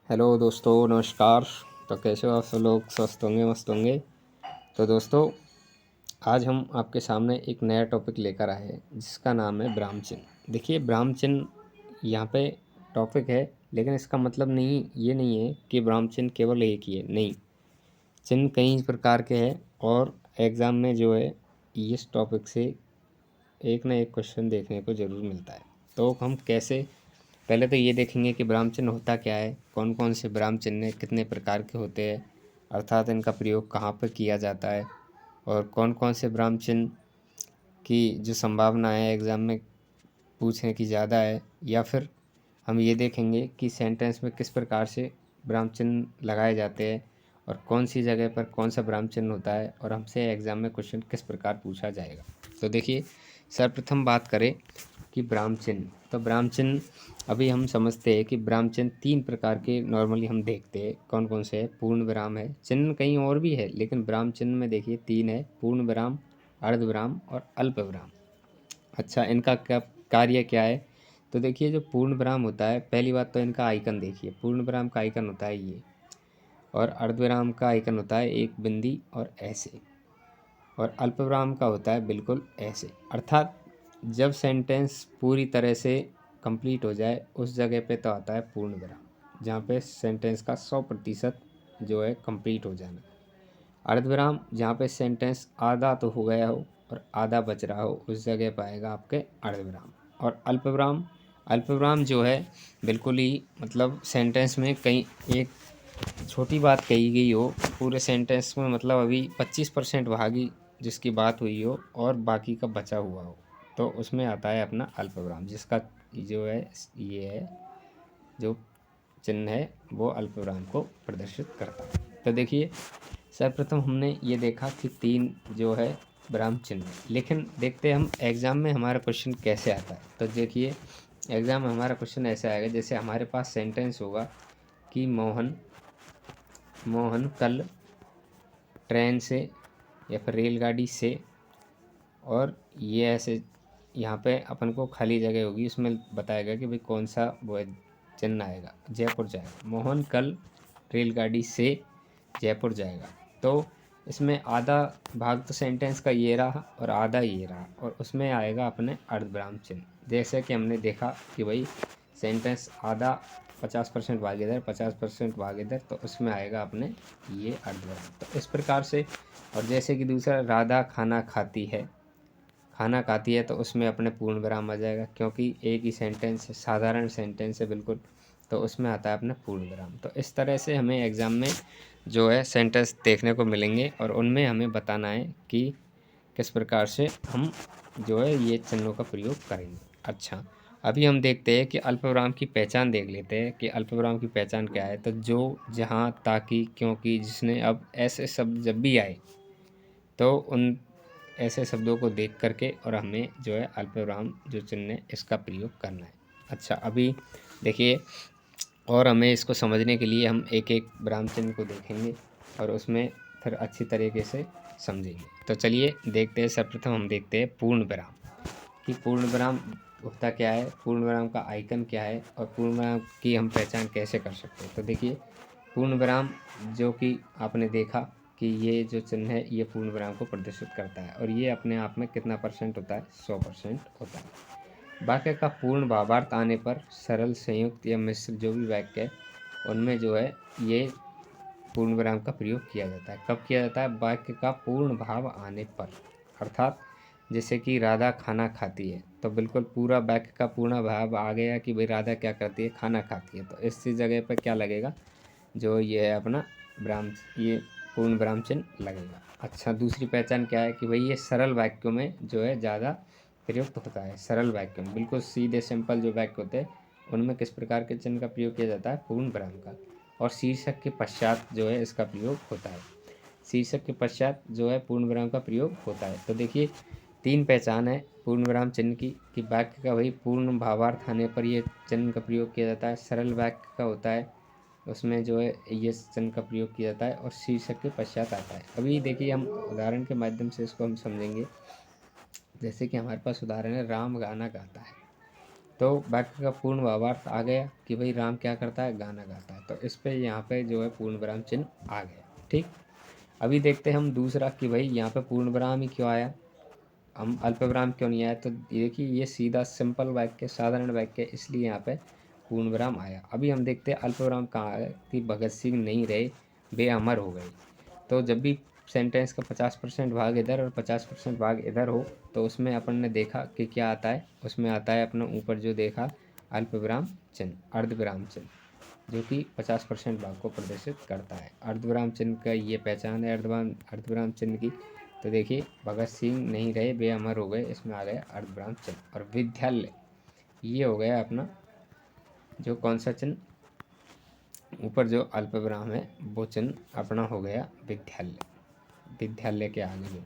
Hello दोस्तों, नमस्कार। तो कैसे हो आप सब लोग? स्वस्थ होंगे, मस्त होंगे। तो दोस्तों, आज हम आपके सामने एक नया टॉपिक लेकर आए हैं जिसका नाम है ब्राह्म चिन्ह। देखिए, ब्राह्म चिन्ह यहाँ पे टॉपिक है, लेकिन इसका मतलब ये नहीं है कि ब्राह्म चिन्ह केवल एक ही है। नहीं, चिन्ह कई प्रकार के हैं और एग्ज़ाम में जो है इस टॉपिक से एक ना एक क्वेश्चन देखने को ज़रूर मिलता है। तो हम कैसे, पहले तो ये देखेंगे कि ब्राह्म चिन्ह होता क्या है, कौन कौन से ब्राह्म चिन्ह कितने प्रकार के होते हैं, अर्थात इनका प्रयोग कहाँ पर किया जाता है, और कौन कौन से ब्राह्म चिन्ह की जो संभावना है एग्ज़ाम में पूछने की ज़्यादा है, या फिर हम ये देखेंगे कि सेंटेंस में किस प्रकार से ब्राह्म चिन्ह लगाए जाते हैं और कौन सी जगह पर कौन सा ब्राह्म चिन्ह होता है, और हमसे एग्ज़ाम में क्वेश्चन किस प्रकार पूछा जाएगा। तो देखिए, सर्वप्रथम बात करें कि ब्राह्म चिन्ह, तो ब्राह्म चिन्ह अभी हम समझते हैं कि ब्राह्म चिन्ह तीन प्रकार के नॉर्मली हम देखते हैं। कौन कौन से है? पूर्ण विराम है, चिन्ह कहीं और भी है लेकिन ब्राह्म चिन्ह में देखिए तीन है: पूर्ण विराम, अर्ध विराम और अल्प विराम। अच्छा, इनका क्या कार्य क्या है? तो देखिए, जो पूर्ण विराम होता है, पहली बात तो इनका आइकन देखिए। पूर्ण विराम का आइकन होता है ये, और अर्ध विराम का आइकन होता है एक बिंदी और ऐसे, और अल्प विराम का होता है बिल्कुल ऐसे। अर्थात जब सेंटेंस पूरी तरह से कंप्लीट हो जाए उस जगह पे तो आता है पूर्ण विराम, जहाँ पे सेंटेंस का 100% जो है कंप्लीट हो जाना। अर्धविराम जहाँ पे सेंटेंस आधा तो हो गया हो और आधा बच रहा हो, उस जगह पर आएगा आपके अर्धविराम। और अल्पविराम, अल्पविराम जो है बिल्कुल ही मतलब सेंटेंस में कहीं एक छोटी बात कही गई हो पूरे सेंटेंस में, मतलब अभी 25% भागी जिसकी बात हुई हो और बाकी का बचा हुआ हो, तो उसमें आता है अपना अल्पविराम, जिसका जो है ये है जो चिन्ह है वो अल्पविराम को प्रदर्शित करता है। तो देखिए, सर्वप्रथम हमने ये देखा कि तीन जो है ब्राह्म चिन्ह, लेकिन देखते हैं हम एग्ज़ाम में हमारा क्वेश्चन कैसे आता है। तो देखिए, एग्ज़ाम में हमारा क्वेश्चन ऐसे आएगा, जैसे हमारे पास सेंटेंस होगा कि मोहन मोहन कल ट्रेन से या फिर रेलगाड़ी से, और ये ऐसे यहाँ पे अपन को खाली जगह होगी, उसमें बताएगा कि भाई कौन सा वो है चिन्ह आएगा। जयपुर जाएगा, मोहन कल रेलगाड़ी से जयपुर जाएगा। तो इसमें आधा भाग तो सेंटेंस का ये रहा और आधा ये रहा, और उसमें आएगा अपने अर्धविराम चिन्ह। जैसे कि हमने देखा कि भाई सेंटेंस आधा 50% भाग इधर, 50% भाग इधर, तो उसमें आएगा अपने ये अर्धविराम। तो इस प्रकार से। और जैसे कि दूसरा, राधा खाना खाती है, खाना खाती है, तो उसमें अपने पूर्ण विराम आ जाएगा, क्योंकि एक ही सेंटेंस है, साधारण सेंटेंस है बिल्कुल, तो उसमें आता है अपना पूर्ण विराम। तो इस तरह से हमें एग्ज़ाम में जो है सेंटेंस देखने को मिलेंगे और उनमें हमें बताना है कि किस प्रकार से हम जो है ये चिन्हों का प्रयोग करेंगे। अच्छा, अभी हम देखते हैं कि अल्पविराम की पहचान देख लेते हैं कि अल्पविराम की पहचान क्या है। तो जो, जहाँ, ताकि, क्योंकि, जिसने, अब ऐसे शब्द जब भी आए तो उन ऐसे शब्दों को देख करके और हमें जो है अल्पविराम जो चिन्ह है इसका प्रयोग करना है। अच्छा, अभी देखिए, और हमें इसको समझने के लिए हम एक एक ब्राह्म चिन्ह को देखेंगे और उसमें फिर अच्छी तरीके से समझेंगे। तो चलिए देखते हैं। सर्वप्रथम हम देखते हैं पूर्ण विराम, कि पूर्ण विराम होता क्या है, पूर्ण विराम का आइकन क्या है, और पूर्ण विराम की हम पहचान कैसे कर सकते हैं। तो देखिए, पूर्ण विराम जो कि आपने देखा कि ये जो चिन्ह है ये पूर्ण विराम को प्रदर्शित करता है, और ये अपने आप में कितना % होता है? 100% होता है। वाक्य का पूर्ण भावार्थ आने पर सरल, संयुक्त या मिश्र जो भी वाक्य है उनमें जो है ये पूर्ण विराम का प्रयोग किया जाता है। कब किया जाता है? वाक्य का पूर्ण भाव आने पर। अर्थात जैसे कि राधा खाना खाती है, तो बिल्कुल पूरा वाक्य का पूर्ण भाव आ गया कि भाई राधा क्या करती है? खाना खाती है। तो इस जगह पर क्या लगेगा? जो ये है अपना विराम, ये पूर्ण विराम चिन्ह लगेगा। अच्छा, दूसरी पहचान क्या है कि भाई ये सरल वाक्यों में जो है ज़्यादा प्रयुक्त होता है। सरल वाक्यों में, बिल्कुल सीधे सिंपल जो वाक्य होते हैं उनमें किस प्रकार के चिन्ह का प्रयोग किया जाता है? पूर्ण विराम का। और शीर्षक के पश्चात जो है इसका प्रयोग होता है। शीर्षक के पश्चात जो है पूर्ण विराम का प्रयोग होता है। तो देखिए, तीन पहचान है पूर्ण विराम चिन्ह की, कि वाक्य का वही पूर्ण भावार्थ आने पर ये चिन्ह का प्रयोग किया जाता है। सरल वाक्य का होता है, उसमें जो है ये चिन्ह का प्रयोग किया जाता है, और शीर्षक के पश्चात आता है। अभी देखिए, हम उदाहरण के माध्यम से इसको हम समझेंगे। जैसे कि हमारे पास उदाहरण है, राम गाना गाता है। तो वाक्य का पूर्ण भावार्थ आ गया कि भाई राम क्या करता है, गाना गाता है। तो इस पे यहाँ पे जो है पूर्ण विराम चिन्ह आ गया। ठीक, अभी देखते हैं हम दूसरा कि भाई यहाँ पे पूर्ण विराम ही क्यों आया, हम अल्पविराम क्यों नहीं आया। तो देखिए ये सीधा सिंपल वाक्य, साधारण वाक्य, इसलिए यहाँ पे पूर्ण विराम आया। अभी हम देखते हैं अल्पविराम कहाँ है कि भगत सिंह नहीं रहे, वे अमर हो गए। तो जब भी सेंटेंस का 50% भाग इधर और 50% भाग इधर हो तो उसमें अपन ने देखा कि क्या आता है, उसमें आता है अपने ऊपर जो देखा अल्पविराम चिन्ह, अर्धविराम चिन्ह, जो कि 50% भाग को प्रदर्शित करता है। अर्धविराम चिन्ह का ये पहचान है अर्धविराम चिन्ह की। तो देखिए भगत सिंह नहीं रहे, वे अमर हो गए, इसमें आ गया अर्धविराम चिन्ह। और विद्यालय, ये हो गया अपना जो कौन सा चिन्ह, ऊपर जो अल्पविराम है वो चिन्ह अपना हो गया विद्यालय, विद्यालय के आगे जो।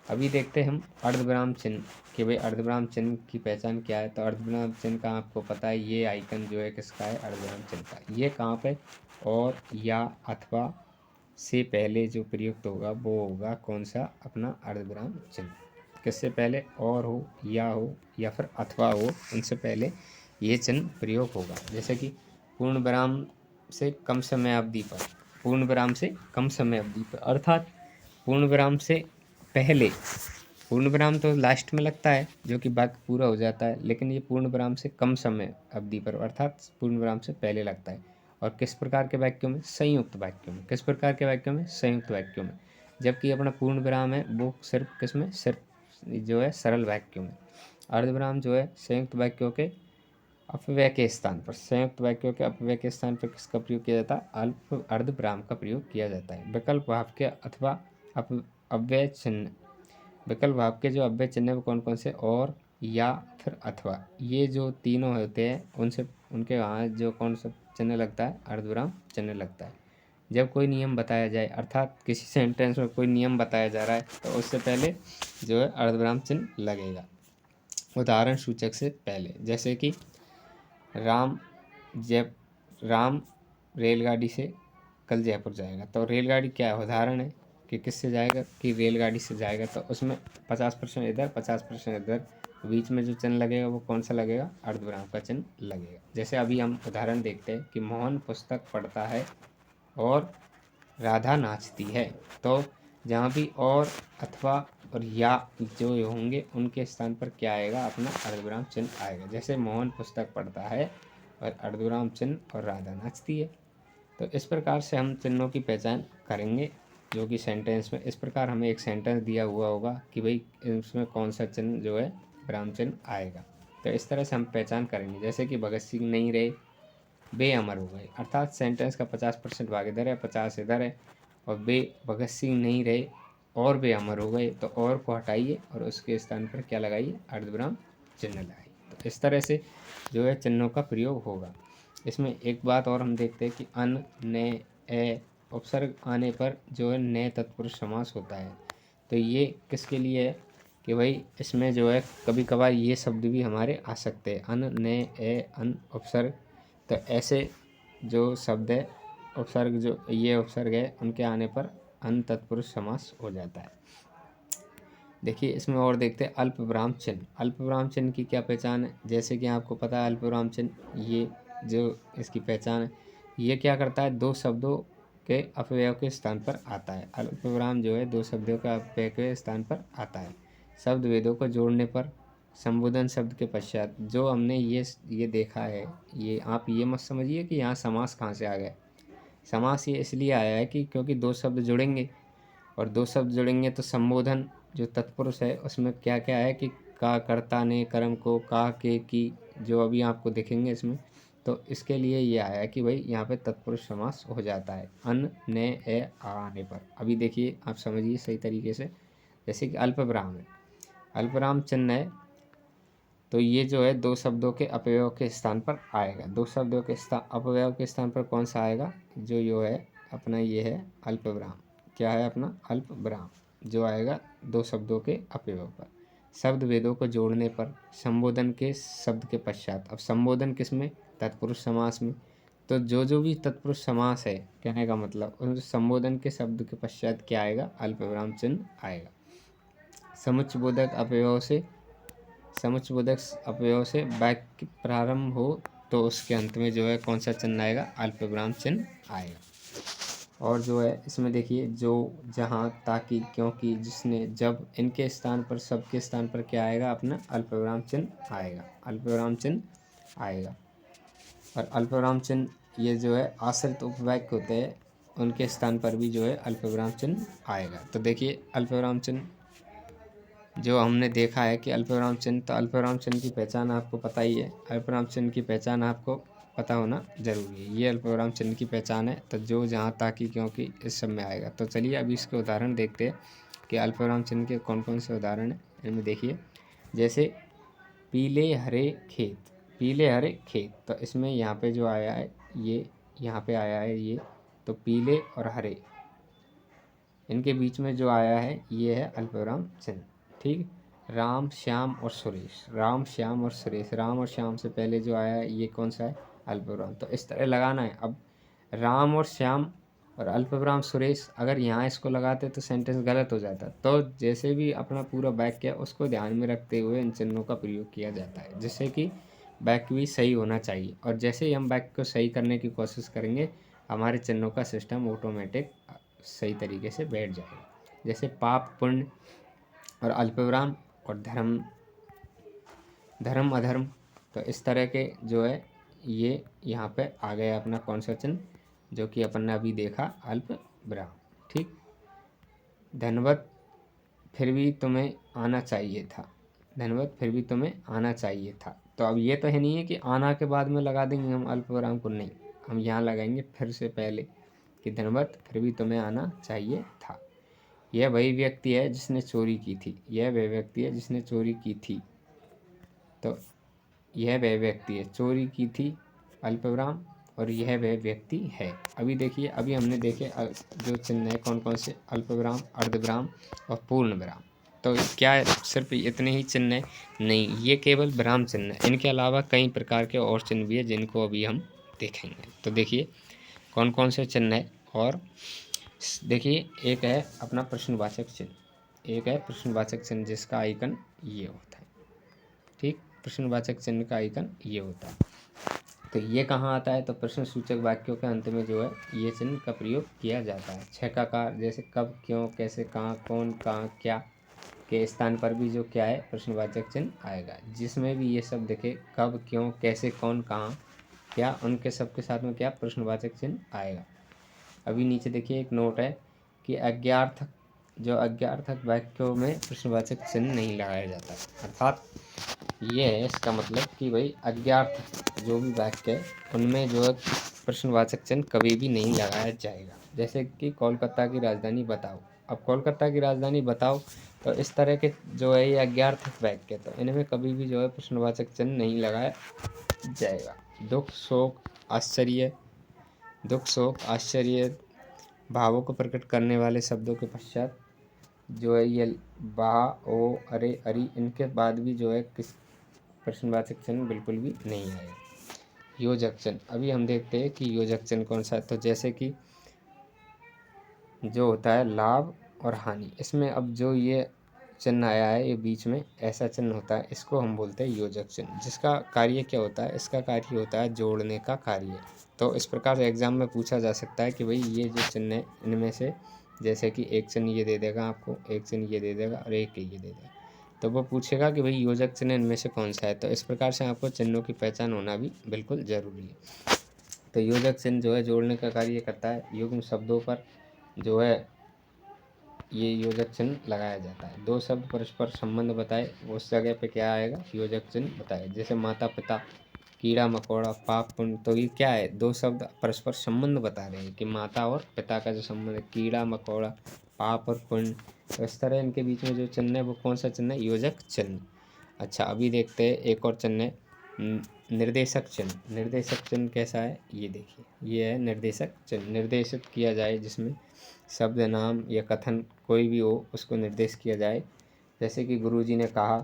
अभी देखते हैं हम अर्धविराम चिन्ह कि भाई अर्धविराम चिन्ह की पहचान क्या है। तो अर्धविराम चिन्ह का आपको पता है, ये आइकन जो है किसका है, अर्धविराम चिन्ह का। ये कहाँ पे, और या अथवा से पहले जो प्रयुक्त होगा वो होगा कौन सा, अपना अर्धविराम चिन्ह। किससे पहले, और हो, या फिर अथवा हो, उनसे पहले ये चिन्ह प्रयोग होगा। जैसे कि पूर्ण विराम से कम समय अवधि पर, पूर्ण विराम से कम समय अवधि पर, अर्थात पूर्ण विराम से पहले। पूर्ण विराम तो लास्ट में लगता है जो कि वाक्य पूरा हो जाता है, लेकिन ये पूर्ण विराम से कम समय अवधि पर अर्थात पूर्ण विराम से पहले लगता है। और किस प्रकार के वाक्यों में, संयुक्त वाक्यों में। किस प्रकार के वाक्यों में, संयुक्त वाक्यों में। जबकि अपना पूर्ण विराम है वो सिर्फ किस में, सिर्फ जो है सरल वाक्यों में। अर्धविराम जो है संयुक्त वाक्यों के अपव्यय के स्थान पर, संयुक्त वाक्यों के अपव्यय के स्थान पर किसका प्रयोग किया जाता है, अल्प अर्धविराम का प्रयोग किया जाता है। विकल्प भाव के अथवा अव्यय चिन्ह, विकल्प भाव के जो अव्यय चिन्ह है वो कौन कौन से, और, या फिर अथवा, ये जो तीनों होते हैं उनसे उनके वहाँ जो कौन सा चिन्ह लगता है, अर्धविराम चिन्ह लगता है। जब कोई नियम बताया जाए, अर्थात किसी सेंटेंस में कोई नियम बताया जा रहा है तो उससे पहले जो है अर्धविराम चिन्ह लगेगा, उदाहरण सूचक से पहले। जैसे कि राम जब राम रेलगाड़ी से कल जयपुर जाएगा, तो रेलगाड़ी क्या है, उदाहरण है कि किससे जाएगा, कि रेलगाड़ी से जाएगा। तो उसमें 50% इधर 50% इधर, बीच में जो चिन्ह लगेगा वो कौन सा लगेगा, अर्धविराम का चिन्ह लगेगा। जैसे अभी हम उदाहरण देखते हैं कि मोहन पुस्तक पढ़ता है और राधा नाचती है। तो जहाँ भी और, अथवा और या जो होंगे उनके स्थान पर क्या आएगा, अपना अर्धविराम चिन्ह आएगा। जैसे मोहन पुस्तक पढ़ता है और अर्धविराम चिन्ह और राधा नाचती है। तो इस प्रकार से हम चिन्हों की पहचान करेंगे, जो कि सेंटेंस में इस प्रकार हमें एक सेंटेंस दिया हुआ होगा कि भाई इसमें कौन सा चिन्ह जो है विराम चिन्ह आएगा। तो इस तरह से हम पहचान करेंगे। जैसे कि भगत सिंह नहीं रहे, वे अमर हो गए, अर्थात सेंटेंस का 50% भाग इधर है 50 इधर है, और वे भगत सिंह नहीं रहे और वे अमर हो गए। तो और को हटाइए और उसके स्थान पर क्या लगाइए, अर्धविराम चिन्ह लगाइए। तो इस तरह से जो है चिन्हों का प्रयोग होगा। इसमें एक बात और हम देखते हैं कि अन, ने, ए उपसर्ग आने पर जो है नए तत्पुरुष समास होता है। तो ये किसके लिए है कि भाई इसमें जो है कभी कभार ये शब्द भी हमारे आ सकते हैं, अन, ने, ए, अन उपसर्ग। तो ऐसे जो शब्द है उपसर्ग, जो ये उपसर्ग है, उनके आने पर अन तत्पुरुष समास हो जाता है। देखिए इसमें और देखते हैं अल्पविराम चिन्ह। अल्पविराम चिन्ह की क्या पहचान है, जैसे कि आपको पता है अल्पविराम चिन्ह, ये जो इसकी पहचान है, ये क्या करता है, दो शब्दों के अपव्यय के स्थान पर आता है। अल्पविराम जो है दो शब्दों के अपव्यय के स्थान पर आता है। शब्द वेदों को जोड़ने पर, संबोधन शब्द के पश्चात, जो हमने ये देखा है, ये आप ये मत समझिए कि यहाँ समास कहाँ से आ गया। समास ये इसलिए आया है कि क्योंकि दो शब्द जुड़ेंगे, और दो शब्द जुड़ेंगे तो संबोधन जो तत्पुरुष है उसमें क्या क्या है कि का, कर्ता ने, कर्म को, का, के, की, जो अभी आपको दिखेंगे इसमें। तो इसके लिए ये आया है कि भाई यहाँ पे तत्पुरुष समास हो जाता है अन, ने, ए आने पर। अभी देखिए आप समझिए सही तरीके से। जैसे कि अल्पविराम है, अल्पविराम चिन्ह है, तो ये जो है दो शब्दों के अपव्यय के स्थान पर आएगा। दो शब्दों के अपव्यय के स्थान पर कौन सा आएगा, जो है अपना ये है अल्पविराम। क्या है अपना, अल्पविराम, जो आएगा दो शब्दों के अपव्यय पर। शब्द वेदों को जोड़ने पर, संबोधन के शब्द के पश्चात। अब संबोधन किस में, तत्पुरुष समास में। तो जो भी तत्पुरुष समास है, कहने का मतलब उस संबोधन के शब्द के पश्चात क्या आएगा, अल्पविराम चिन्ह आएगा। समुच्चय बोधक अपव्यय से समुच्चयबोधक अपव्यय से वाक्य प्रारंभ हो तो उसके अंत में जो है कौन सा चिन्ह आएगा, अल्पविराम चिन्ह आएगा। और जो है इसमें देखिए जो, जहाँ, ताकि, क्योंकि, जिसने, जब, इनके स्थान पर, सबके स्थान पर क्या आएगा, अपना अल्पविराम चिन्ह आएगा, अल्पविराम चिन्ह आएगा। और अल्पविराम चिन्ह ये जो है आश्रित उपवाक्य होते हैं, उनके स्थान पर भी जो है अल्पविराम चिन्ह आएगा। तो देखिए अल्पविराम चिन्ह जो हमने देखा है कि अल्पविराम चिन्ह, तो अल्पविराम चिन्ह की पहचान आपको पता ही है, अल्पविराम चिन्ह की पहचान आपको पता होना जरूरी है। ये अल्पविराम चिन्ह की पहचान है। तो जो, जहाँ, ताकि, क्योंकि इस सब में आएगा। तो चलिए अभी इसके उदाहरण देखते हैं कि अल्पविराम चिन्ह के कौन कौन से उदाहरण हैं। इनमें देखिए जैसे पीले हरे खेत, पीले हरे खेत, तो इसमें यहाँ पे जो आया है ये, यहाँ पे आया है ये, तो पीले और हरे, इनके बीच में जो आया है ये है अल्पविराम चिन्ह। ठीक। राम, श्याम और सुरेश, राम, श्याम और सुरेश, राम और श्याम से पहले जो आया है ये कौन सा है, अल्पविराम। तो इस तरह लगाना है। अब राम और श्याम और अल्पविराम सुरेश, अगर यहाँ इसको लगाते तो सेंटेंस गलत हो जाता। तो जैसे भी अपना पूरा वाक्य है उसको ध्यान में रखते हुए इन चिन्हों का प्रयोग किया जाता है, जिससे कि वाक्य भी सही होना चाहिए। और जैसे ही हम वाक्य को सही करने की कोशिश करेंगे, हमारे चिन्हों का सिस्टम ऑटोमेटिक सही तरीके से बैठ जाएगा। जैसे पाप, पुण्य और अल्पविराम और धर्म, धर्म, अधर्म, तो इस तरह के जो है ये यहाँ पे आ गया अपना कौन सा चिन्ह, जो कि अपन ने अभी देखा, अल्पविराम। ठीक। धनवत, फिर भी तुम्हें आना चाहिए था, धनवत फिर भी तुम्हें आना चाहिए था। तो अब ये तो है नहीं है कि आना के बाद में लगा देंगे हम अल्पविराम को, नहीं, हम यहाँ लगाएंगे फिर से पहले कि धनवत फिर भी तुम्हें आना चाहिए था। यह वही व्यक्ति है जिसने चोरी की थी, यह वह व्यक्ति है जिसने चोरी की थी, तो यह वह व्यक्ति है, चोरी की थी अल्पविराम, और यह वह व्यक्ति है। अभी देखिए, अभी हमने देखे जो चिन्ह है कौन कौन से, अल्पविराम, अर्धविराम और पूर्ण विराम। तो क्या सिर्फ इतने ही चिन्ह है? नहीं, ये केवल विराम चिन्ह है। इनके अलावा कई प्रकार के और चिन्ह भी है जिनको अभी हम देखेंगे। तो देखिए कौन कौन से चिन्ह है। और देखिए एक है अपना प्रश्नवाचक चिन्ह, एक है प्रश्नवाचक चिन्ह जिसका आइकन ये होता है। ठीक। प्रश्नवाचक चिन्ह का आइकन ये होता है। तो ये कहाँ आता है? तो प्रश्न सूचक वाक्यों के अंत में जो है ये चिन्ह का प्रयोग किया जाता है। छकाकार, जैसे कब, क्यों, कैसे, कहाँ, कौन, कहाँ, क्या के स्थान पर भी जो क्या है, प्रश्नवाचक चिन्ह आएगा। जिसमें भी ये सब दिखे, कब, क्यों, कैसे, कौन, कहाँ, क्या, उनके सब के साथ में क्या, प्रश्नवाचक चिन्ह आएगा। अभी नीचे देखिए एक नोट है कि अज्ञार्थक, जो अज्ञार्थक वाक्यों में प्रश्नवाचक चिन्ह नहीं लगाया जाता। अर्थात ये है इसका मतलब कि भाई अज्ञार्थक जो भी वाक्य है उनमें जो है प्रश्नवाचक चिन्ह कभी भी नहीं लगाया जाएगा। जैसे कि कोलकाता की राजधानी बताओ। अब कोलकाता की राजधानी बताओ, तो इस तरह के जो है ये अज्ञार्थक वाक्य, तो इनमें कभी भी जो है प्रश्नवाचक चिन्ह नहीं लगाया जाएगा। दुख, शोक, आश्चर्य, दुख, शोक, आश्चर्य भावों को प्रकट करने वाले शब्दों के पश्चात जो है ये बा, ओ, अरे, अरी, इनके बाद भी जो है किस प्रश्नवाचक चिन्ह बिल्कुल भी नहीं आएगा। योजक चिन्ह, अभी हम देखते हैं कि योजक चिन्ह कौन सा है। तो जैसे कि जो होता है लाभ और हानि, इसमें अब जो ये चिन्ह आया है ये बीच में ऐसा चिन्ह होता है, इसको हम बोलते हैं योजक चिन्ह। जिसका कार्य क्या होता है? इसका कार्य होता है जोड़ने का कार्य। तो इस प्रकार से एग्जाम में पूछा जा सकता है कि भाई ये जो चिन्ह है इनमें से, जैसे कि एक चिन्ह ये दे देगा आपको, एक चिन्ह ये दे देगा और एक ये दे देगा, तो वो पूछेगा कि भाई योजक चिन्ह इनमें से कौन सा है। तो इस प्रकार से आपको चिन्हों की पहचान होना भी बिल्कुल ज़रूरी है। तो योजक चिन्ह जो है जोड़ने का कार्य करता है। युग्म शब्दों पर जो है ये योजक चिन्ह लगाया जाता है। दो शब्द परस्पर संबंध बताए, उस जगह पे क्या आएगा? योजक चिन्ह बताए। जैसे माता पिता, कीड़ा मकोड़ा, पाप, पुण्य, तो ये क्या है? दो शब्द परस्पर संबंध बता रहे हैं कि माता और पिता का जो संबंध है, कीड़ा मकोड़ा, पाप और पुण्य, तो इस तरह इनके बीच में जो चिन्ह है वो कौन सा चिन्ह है? योजक चिन्ह। अच्छा, अभी देखते हैं एक और चिन्ह है निर्देशक चिन्ह। निर्देशक चिन्ह कैसा है? ये देखिए, ये है निर्देशक चिन्ह। निर्देशित किया जाए, जिसमें शब्द, नाम या कथन कोई भी हो उसको निर्देश किया जाए। जैसे कि गुरुजी ने कहा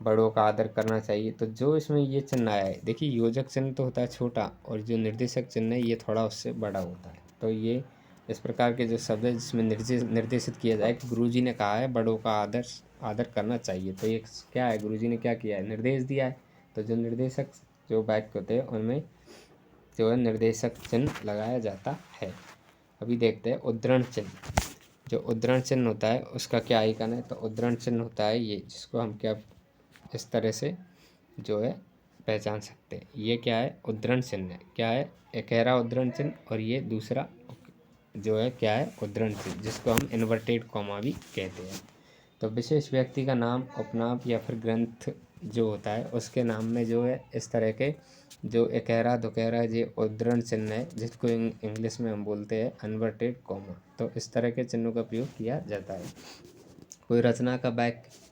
बड़ों का आदर करना चाहिए। तो जो इसमें ये चिन्ह आया है, देखिए योजक चिन्ह तो होता है छोटा और जो निर्देशक चिन्ह है ये थोड़ा उससे बड़ा होता है। तो ये इस प्रकार के जो शब्द है जिसमें निर्देशित किया जाए कि गुरुजी ने कहा है बड़ों का आदर करना चाहिए। तो ये क्या है, गुरुजी ने क्या किया है, निर्देश दिया है। तो जो निर्देशक जो वाक्य होते हैं उनमें जो है निर्देशक चिन्ह लगाया जाता है। अभी देखते हैं उद्धरण चिन्ह। जो उद्धरण चिन्ह होता है उसका क्या आइकन है, तो उद्धरण चिन्ह होता है ये, जिसको हम क्या इस तरह से जो है पहचान सकते हैं। ये क्या है, उद्धरण चिन्ह है। क्या है, एकहरा उद्धरण चिन्ह, और ये दूसरा जो है क्या है, उद्धरण चिन्ह, जिसको हम इन्वर्टेड कॉमा भी कहते हैं। तो विशेष व्यक्ति का नाम, उपनाम या फिर ग्रंथ जो होता है उसके नाम में जो है इस तरह के जो एकहरा दुकहरा ये उद्धरण चिन्ह है, जिसको इंग्लिश में हम बोलते हैं इन्वर्टेड कॉमा। तो इस तरह के चिन्हों का प्रयोग किया जाता है। कोई रचना का वाक्य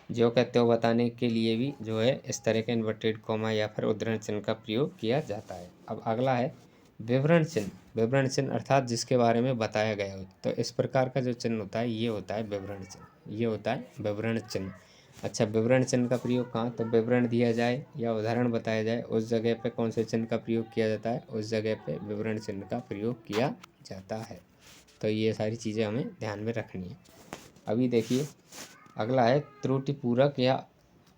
जो कहते हो बताने के लिए भी जो है इस तरह के इन्वर्टेड कॉमा या फिर उद्धरण चिन्ह का प्रयोग किया जाता है। अब अगला है विवरण चिन्ह। विवरण चिन्ह अर्थात जिसके बारे में बताया गया हो। तो इस प्रकार का जो चिन्ह होता है ये होता है विवरण चिन्ह, ये होता है विवरण चिन्ह। अच्छा, विवरण चिन्ह का प्रयोग कहाँ, तो विवरण दिया जाए या उदाहरण बताया जाए उस जगह पे कौन से चिन्ह का प्रयोग किया जाता है, उस जगह पे विवरण चिन्ह का प्रयोग किया जाता है। तो ये सारी चीज़ें हमें ध्यान में रखनी है। अभी देखिए अगला है त्रुटिपूरक या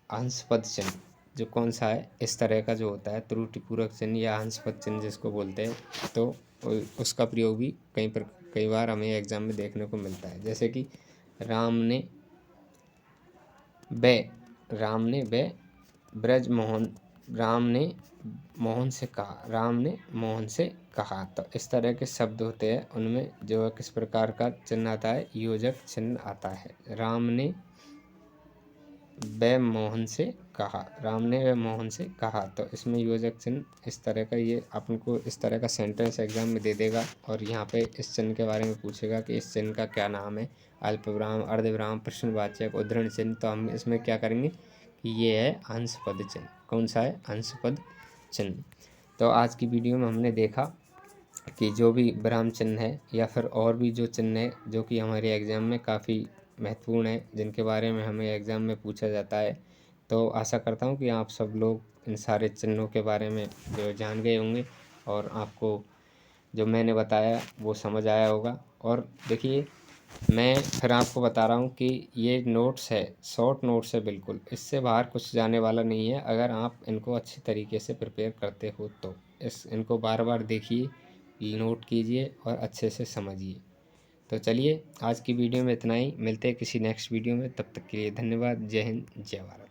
अंशपद चिन्ह। जो कौन सा है, इस तरह का जो होता है त्रुटिपूरक चिन्ह या अंशपद चिन्ह जिसको बोलते हैं, तो उसका प्रयोग भी कई बार हमें एग्जाम में देखने को मिलता है। जैसे कि राम ने ब्रज मोहन, राम ने मोहन से कहा, राम ने मोहन से कहा। तो इस तरह के शब्द होते हैं, उनमें जो है किस प्रकार का चिन्ह आता है, योजक चिन्ह आता है। राम ने वह मोहन से कहा, राम ने वह मोहन से कहा। तो इसमें योजक चिन्ह इस तरह का, ये अपन को इस तरह का सेंटेंस एग्जाम में दे देगा और यहाँ पे इस चिन्ह के बारे में पूछेगा कि इस चिन्ह का क्या नाम है, अल्पविराम, अर्धविराम, प्रश्नवाचक, उद्धरण चिन्ह। तो हम इसमें क्या करेंगे कि ये है अंशपद चिन्ह। कौन सा है, अंशपद चिन्ह। तो आज की वीडियो में हमने देखा कि जो भी विराम चिन्ह है या फिर और भी जो चिन्ह है जो कि हमारे एग्ज़ाम में काफ़ी महत्वपूर्ण है, जिनके बारे में हमें एग्ज़ाम में पूछा जाता है। तो आशा करता हूँ कि आप सब लोग इन सारे चिन्हों के बारे में जो जान गए होंगे और आपको जो मैंने बताया वो समझ आया होगा। और देखिए मैं फिर आपको बता रहा हूँ कि ये नोट्स है, शॉर्ट नोट्स है, बिल्कुल इससे बाहर कुछ जाने वाला नहीं है। अगर आप इनको अच्छी तरीके से प्रिपेयर करते हो तो इनको बार बार देखिए, नोट कीजिए और अच्छे से समझिए। तो चलिए आज की वीडियो में इतना ही, मिलते हैं किसी नेक्स्ट वीडियो में, तब तक के लिए धन्यवाद। जय हिंद, जय भारत।